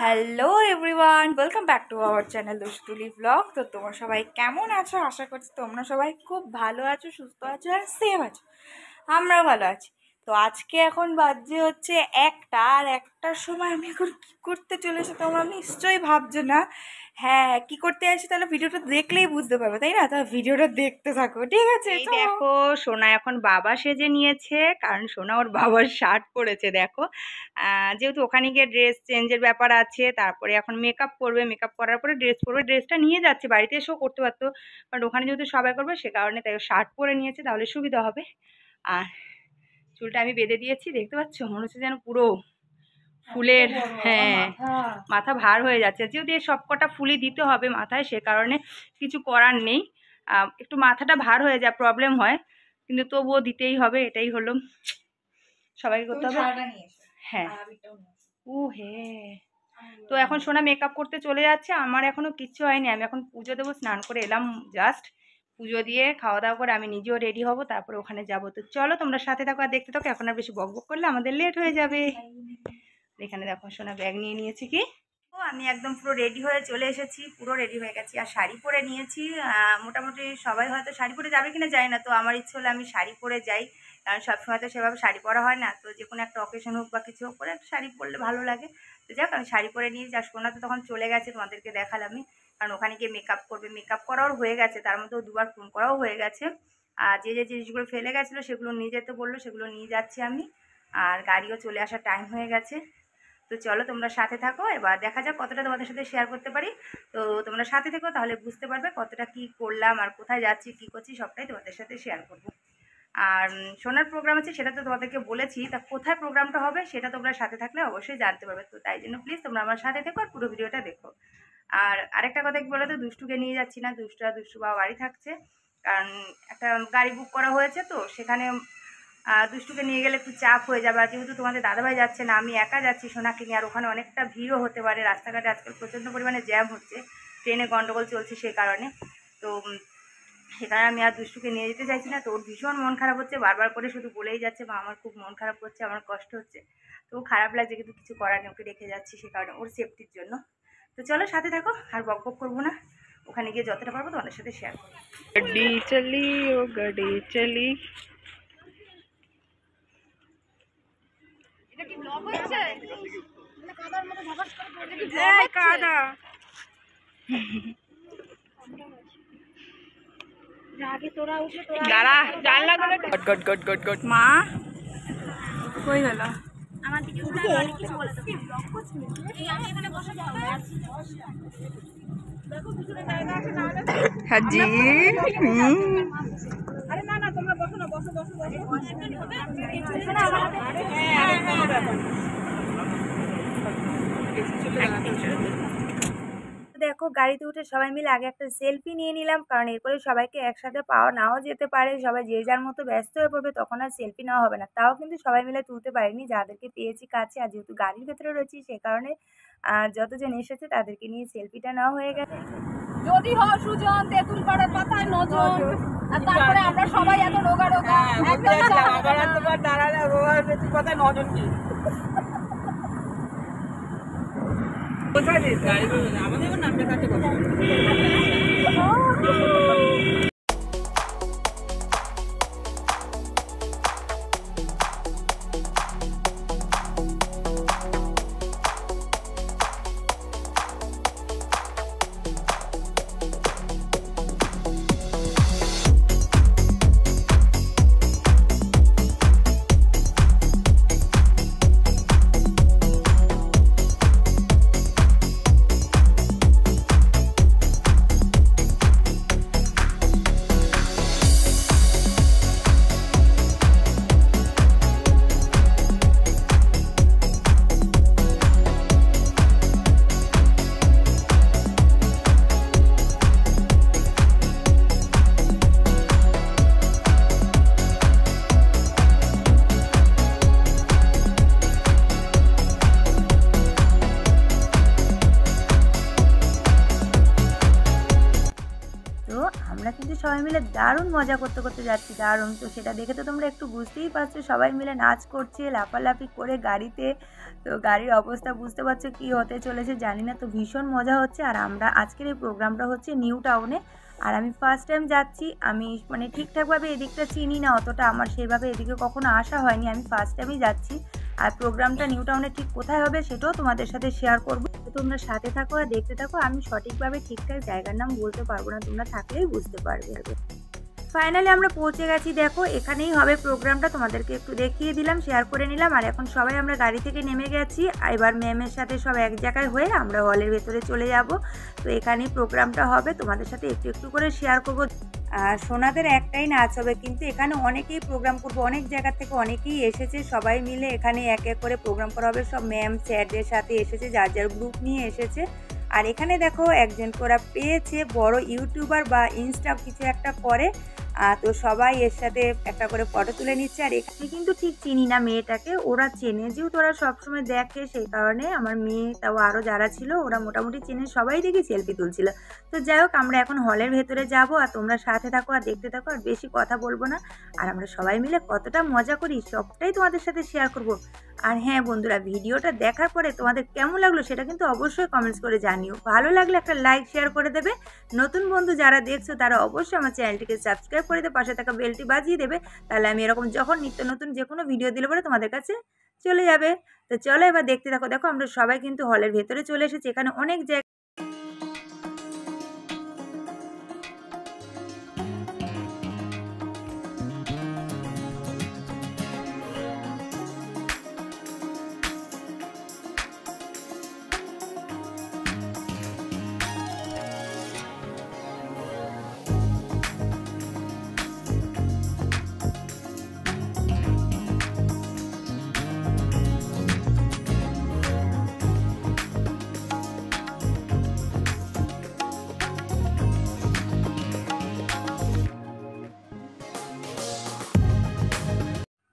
Hello everyone, welcome back to our channel দুষ্টুলি vlog. তো তোমরা সবাই কেমন আছো? আশা করছি তোমরা সবাই খুব ভালো আছো, সুস্থ আছো আর সেভ আছো। আমরাও ভালো আছি। তো আজকে এখন বাজে হচ্ছে 1টা, আর 1টার সময় আমি এখন কী করতে চলেছি তোমরা নিশ্চয়ই ভাবছো না। হ্যাঁ, কি করতে আসি তাহলে ভিডিওটা দেখলেই বুঝতে পারবে, তাই না? তো ভিডিওটা দেখতে থাকো, ঠিক আছে? এই দেখো, সোনা এখন বাবা সেজে নিয়েছে, কারণ সোনা ওর বাবার শার্ট পরেছে। দেখো, যেহেতু ওখানে গিয়ে ড্রেস চেঞ্জের ব্যাপার আছে, তারপরে এখন মেকআপ করবে, মেকআপ করার পরে ড্রেস পরবে। ড্রেসটা নিয়ে যাচ্ছে, বাড়িতে এসেও করতে পারতো, বাট ওখানে যেহেতু সবাই করবে সে কারণে তাই শার্ট পরে নিয়েছে, তাহলে সুবিধা হবে। আর চুলটা আমি বেঁধে দিয়েছি, দেখতে পাচ্ছ, মনে হচ্ছে যেন পুরো ফুলের, হ্যাঁ, মাথা ভার হয়ে যাচ্ছে। যেহেতু এই সব কটা ফুলই দিতে হবে মাথায়, সে কারণে কিছু করার নেই। একটু মাথাটা ভার হয়ে যায়, প্রবলেম হয়, কিন্তু তবুও দিতেই হবে, এটাই হলো, সবাইকে করতে হবে। হ্যাঁ, ও হ্যাঁ। তো এখন সোনা মেকআপ করতে চলে যাচ্ছে, আমার এখনো কিচ্ছু হয়নি। আমি এখন পুজো দেবো, স্নান করে এলাম জাস্ট। পুজো দিয়ে খাওয়া দাওয়া করে আমি নিজেও রেডি হব, তারপরে ওখানে যাবো। তো চলো তোমরা সাথে থাকো আর দেখতে থাকো। এখন আর বেশি বক বক করলে আমাদের লেট হয়ে যাবে। এখানে দেখো সোনা ব্যাগ নিয়ে নিয়েছি। কি ও, আমি একদম পুরো রেডি হয়ে চলে এসেছি, পুরো রেডি হয়ে গেছি, আর শাড়ি পরে নিয়েছি। মোটামুটি সবাই হয়তো শাড়ি পরে যাবে কিনা যায় না, তো আমার ইচ্ছে হলে আমি শাড়ি পরে যাই, কারণ সবসময় তো সেভাবে শাড়ি পরা হয় না। তো যে কোনো একটা অকেশন হোক বা কিছু হোক, করে একটা শাড়ি পরলে ভালো লাগে। তো যাক, আমি শাড়ি পরে নিয়েছি। আর সোনা তো তখন চলে গেছে, তোমাদেরকে দেখালামই, কারণ ওখানে গিয়ে মেকআপ করবে। মেকআপ করাও হয়ে গেছে, তার মধ্যেও দুবার ফোন করাও হয়ে গেছে। আর যে যে জিনিসগুলো ফেলে গেছিলো সেগুলো নিয়ে যেতে বললো, সেগুলো নিয়ে যাচ্ছি আমি। আর গাড়িও চলে আসার টাইম হয়ে গেছে। তো চলো তোমরা সাথে থাকো, এবার দেখা যাক কতটা তোমাদের সাথে শেয়ার করতে পারি। তো তোমরা সাথে থেকো, তাহলে বুঝতে পারবে কতটা কি করলাম আর কোথায় যাচ্ছি, কি করছি, সবটাই তোমাদের সাথে শেয়ার করব। আর সোনার প্রোগ্রাম আছে, সেটা তো তোমাদেরকে বলেছি। তা কোথায় প্রোগ্রামটা হবে সেটা তোমরা সাথে থাকলে অবশ্যই জানতে পারবে। তো তাই জন্য প্লিজ তোমরা আমার সাথে থেকো আর পুরো ভিডিওটা দেখো। আর আরেকটা কথা কি বলো তো, দুষ্টুকে নিয়ে যাচ্ছি না, দুষ্টু বাবা বাড়ি থাকছে, কারণ একটা গাড়ি বুক করা হয়েছে, তো সেখানে দুষ্টুকে নিয়ে গেলে একটু চাপ হয়ে যাবে। আর যেহেতু তোমাদের দাদাভাই যাচ্ছে না, আমি একা যাচ্ছি সোনাকে নিয়ে, আর ওখানে অনেকটা ভিড়ও হতে পারে, রাস্তাঘাটে আজকাল প্রচণ্ড পরিমাণে জ্যাম হচ্ছে, ট্রেনে গন্ডগোল চলছে সেই কারণে। তো সেখানে আমি আর দুষ্টুকে নিয়ে যেতে চাইছি না। তো ওর ভীষণ মন খারাপ হচ্ছে, বারবার করে শুধু বলেই যাচ্ছে, বা আমার খুব মন খারাপ করছে, আমার কষ্ট হচ্ছে। তো খারাপ লাগছে, কিন্তু কিছু করার নেই, ওকে রেখে যাচ্ছি সে কারণে, ওর সেফটির জন্য। তো চলো সাথে থাকো, আর বক বক করবো না, ওখানে গিয়ে যতটা পারবো তোমাদের সাথে শেয়ার করবো। গাড়ি চলি, ও গাড়ি চলি। কাদা দাঁড়া, জানলা গুলো goat goat goat goat goat. মা কই গেল? আমার দিকে হাজি। আরে না না, তোমরা বসো না, বসো বসো বসো। দেখো, গাড়িতে উঠে সবাই মিলে আগে একটা সেলফি নিয়ে নিলাম, কারণ এরপরে সবাইকে একসাথে পাওয়া নাও যেতে পারে, সবাই যে যার মতো ব্যস্ত হয়ে পড়বে, তখন আর সেলফি নেওয়া হবে না। তাও কিন্তু সবাই মিলে তুলতে পারিনি, যাদেরকে পেয়েছি কাছে, আর যেহেতু গাড়ির ভেতরে রয়েছি সে কারণে যতজন এসেছে তাদেরকে নিয়ে সেলফিটা নেওয়া হয়ে গেছে। যদি হয় সুজন, তেঁতুল পাড়ার পাতায় নজন, আর তারপরে আমরা সবাই এত রোগা রোগা, দাঁড়ালে তেঁতুল পাতায় নজন কি কোথায় আমাদের নামটা কাছে কথা। সবাই মিলে দারুণ মজা করতে করতে যাচ্ছি, দারুণ। তো সেটা দেখে তো তোমরা একটু বুঝতেই পারছো, সবাই মিলে নাচ করছে লাফালাফি করে গাড়িতে। তো গাড়ির অবস্থা বুঝতে পারছো কী হতে চলেছে জানি না, তো ভীষণ মজা হচ্ছে। আর আমরা আজকের এই প্রোগ্রামটা হচ্ছে নিউ টাউনে, আর আমি ফার্স্ট টাইম যাচ্ছি। আমি মানে ঠিকঠাকভাবে এদিকটা চিনি না অতটা, আমার সেইভাবে এদিকে কখনো আসা হয়নি, আমি ফার্স্ট টাইমই যাচ্ছি। আর প্রোগ্রামটা নিউ টাউনে ঠিক কোথায় হবে সেটাও তোমাদের সাথে শেয়ার করবো, তো তোমরা সাথে থাকো আর দেখতে থাকো। আমি সঠিকভাবে ঠিকঠাক জায়গার নাম বলতে পারবো না, তোমরা থাকলেই বুঝতে পারবে। ফাইনালি আমরা পৌঁছে গেছি, দেখো এখানেই হবে প্রোগ্রামটা, তোমাদেরকে একটু দেখিয়ে দিলাম, শেয়ার করে নিলাম। আর এখন সবাই আমরা গাড়ি থেকে নেমে গেছি, এবার ম্যামের সাথে সব এক জায়গায় হয়ে আমরা হলের ভেতরে চলে যাব। তো এখানেই প্রোগ্রামটা হবে, তোমাদের সাথে একটু একটু করে শেয়ার করবো। আর সোনাদের একটাই নাচ হবে, কিন্তু এখানে অনেকেই প্রোগ্রাম করবো, অনেক জায়গা থেকে অনেকেই এসেছে, সবাই মিলে এখানে এক এক করে প্রোগ্রাম করা হবে। সব ম্যাম স্যারদের সাথে এসেছে, যার যার গ্রুপ নিয়ে এসেছে। আর এখানে দেখো একজন ওরা পেয়েছে বড় ইউটিউবার বা ইনস্টা কিছু একটা করে, তো সবাই এর সাথে একটা করে ফটো তুলে নিচ্ছে। আর এখানে কিন্তু ঠিক চিনি না মেয়েটাকে, ওরা চেনে, যেহেতু ওরা সবসময় দেখে সেই কারণে। আমার মেয়ে তাও আরও যারা ছিল ওরা মোটামুটি চেনে, সবাই দেখি সেলফি তুলছিল। তো যাই হোক, আমরা এখন হলের ভেতরে যাব, আর তোমরা সাথে থাকো আর দেখতে থাকো, আর বেশি কথা বলবো না। আর আমরা সবাই মিলে কতটা মজা করি সবটাই তোমাদের সাথে শেয়ার করব। আর হ্যাঁ বন্ধুরা, ভিডিওটা দেখার পরে তোমাদের কেমন লাগলো সেটা কিন্তু অবশ্যই কমেন্টস করে জানিও। ভালো লাগলে একটা লাইক শেয়ার করে দেবে। নতুন বন্ধু যারা দেখছো তারা অবশ্যই আমার চ্যানেলটিকে সাবস্ক্রাইব করে দেবে, পাশে থাকা বেলটি বাজিয়ে দেবে, তাহলে আমি এরকম যখন নিত্য নতুন যে কোনো ভিডিও দিলে পরে তোমাদের কাছে চলে যাবে। তো চলো এবার দেখতে থাকো। দেখো আমরা সবাই কিন্তু হলের ভেতরে চলে এসেছি, এখানে অনেক জায়গা।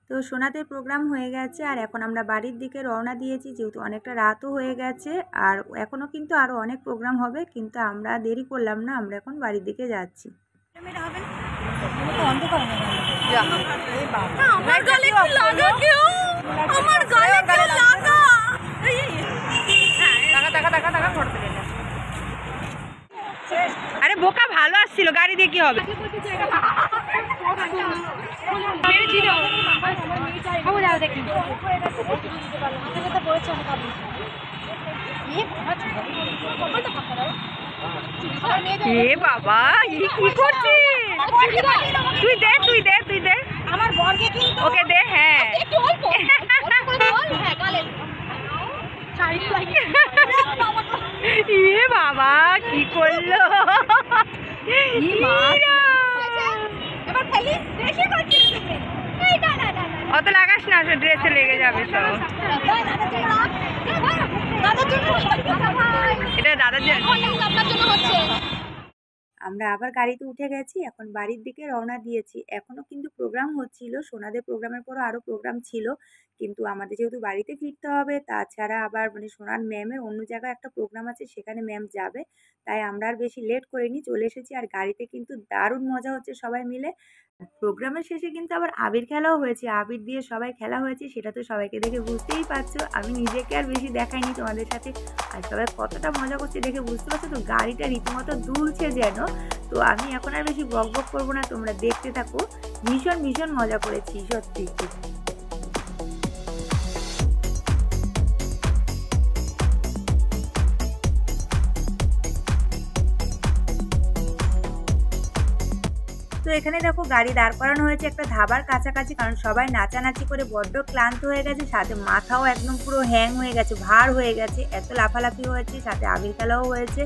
তো সোনাদের প্রোগ্রাম হয়ে গেছে, আর এখন আমরা বাড়ির দিকে রওনা দিয়েছি, যেহেতু অনেকটা রাতও হয়ে গেছে। আর এখনও কিন্তু আরও অনেক প্রোগ্রাম হবে, কিন্তু আমরা দেরি করলাম না, আমরা এখন বাড়ির দিকে যাচ্ছি। আরে বোকা, ভালো আসছিল গাড়ি দিয়ে কি হবে? এ বাবা, কি করছিস? তুই দে তুই দে তুই দে আমার বরকে, ওকে দে। হ্যাঁ এ বাবা কি করলো? অত লাগাস না, ড্রেসে লেগে যাবে সব। এটা দাদার জন্য। আমরা আবার গাড়িতে উঠে গেছি, এখন বাড়ির দিকে রওনা দিয়েছি। এখনও কিন্তু প্রোগ্রাম হচ্ছিল, সোনাদের প্রোগ্রামের পরও আরও প্রোগ্রাম ছিল, কিন্তু আমাদের যেহেতু বাড়িতে ফিরতে হবে, তাছাড়া আবার মানে সোনার ম্যামের অন্য জায়গায় একটা প্রোগ্রাম আছে, সেখানে ম্যাম যাবে, তাই আমরা আর বেশি লেট করিনি, চলে এসেছি। আর গাড়িতে কিন্তু দারুণ মজা হচ্ছে সবাই মিলে। প্রোগ্রামের শেষে কিন্তু আবার আবির খেলাও হয়েছে, আবির দিয়ে সবাই খেলা হয়েছে, সেটা তো সবাইকে দেখে বুঝতেই পারছো। আমি নিজেকে আর বেশি দেখাইনি তোমাদের সাথে, আর সবাই কতটা মজা করছে দেখে বুঝতে পারছো। তো গাড়িটা রীতিমতো দুলছে যেন। তো আমি এখন আর বেশি বক বক করবো না, তোমরা দেখতে থাকো। ভীষণ ভীষণ মজা করেছি সত্যি। তো এখানে দেখো গাড়ি দাঁড় করানো হয়েছে একটা ধাবার কাছাকাছি, কারণ সবাই নাচানাচি করে বড্ড ক্লান্ত হয়ে গেছে, সাথে মাথাও একদম পুরো হ্যাং হয়ে গেছে, ভার হয়ে গেছে, এত লাফালাফি হয়েছে, সাথে আবির খেলাও হয়েছে।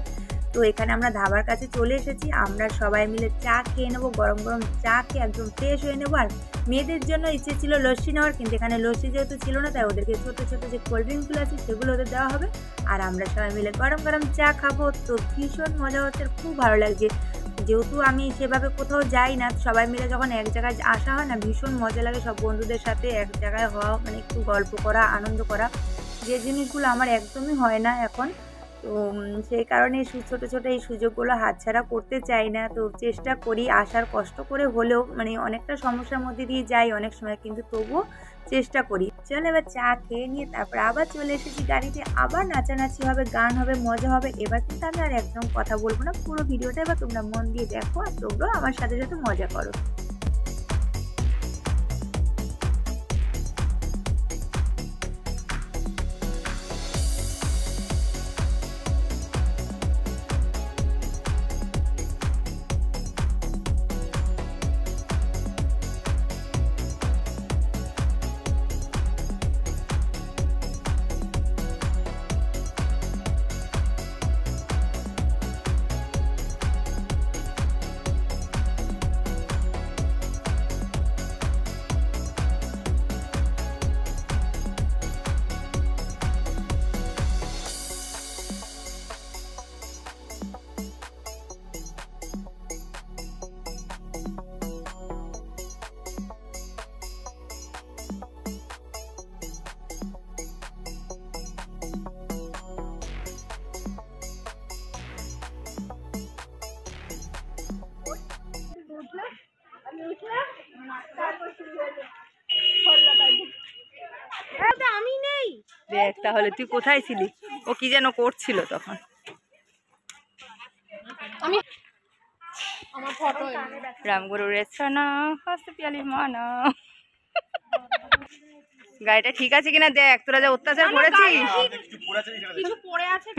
তো এখানে আমরা ধাবার কাছে চলে এসেছি, আমরা সবাই মিলে চা খেয়ে নেবো, গরম গরম চা খেয়ে একদম ফ্রেশ হয়ে নেবো। আর মেয়েদের জন্য ইচ্ছে ছিল লস্যি নেওয়ার, কিন্তু এখানে লস্যি যেহেতু ছিল না, তাই ওদেরকে ছোটো ছোটো যে কোল্ড ড্রিঙ্কগুলো আছে সেগুলো ওদের দেওয়া হবে, আর আমরা সবাই মিলে গরম গরম চা খাবো। তো ভীষণ মজা হচ্ছে, খুব ভালো লাগছে। যেহেতু আমি সেভাবে কোথাও যাই না, সবাই মিলে যখন এক জায়গায় আসা হয় না, ভীষণ মজা লাগে সব বন্ধুদের সাথে এক জায়গায় হওয়া, মানে একটু গল্প করা, আনন্দ করা, যে জিনিসগুলো আমার একদমই হয় না এখন। তো সেই কারণে ছোটো ছোটো এই সুযোগগুলো হাতছাড়া করতে চাই না। তো চেষ্টা করি আসার, কষ্ট করে হলেও মানে অনেকটা সমস্যার মধ্যে দিয়ে যাই অনেক সময়, কিন্তু তবুও চেষ্টা করি। চলো এবার চা খেয়ে নিয়ে তারপর আবার চলে এসেছি গাড়িতে, আবার নাচানাচি হবে, গান হবে, মজা হবে। এবার কিন্তু আমি আর একদম কথা বলবো না, পুরো ভিডিওটা এবার তোমরা মন দিয়ে দেখো আর তোমরাও আমার সাথে সাথে মজা করো। আমি নেই। দেখ তাহলে তুই কোথায় ছিলি? ও কি যেন করছিল তখন। আমি আমার ফটো রামগুরু রেছানা হাসতে পিয়ালি মানা। গাড়িটা ঠিক আছে কিনা দেখ, তোরা যা অত্যাচার করেছিস। কিছু পড়ে আছে।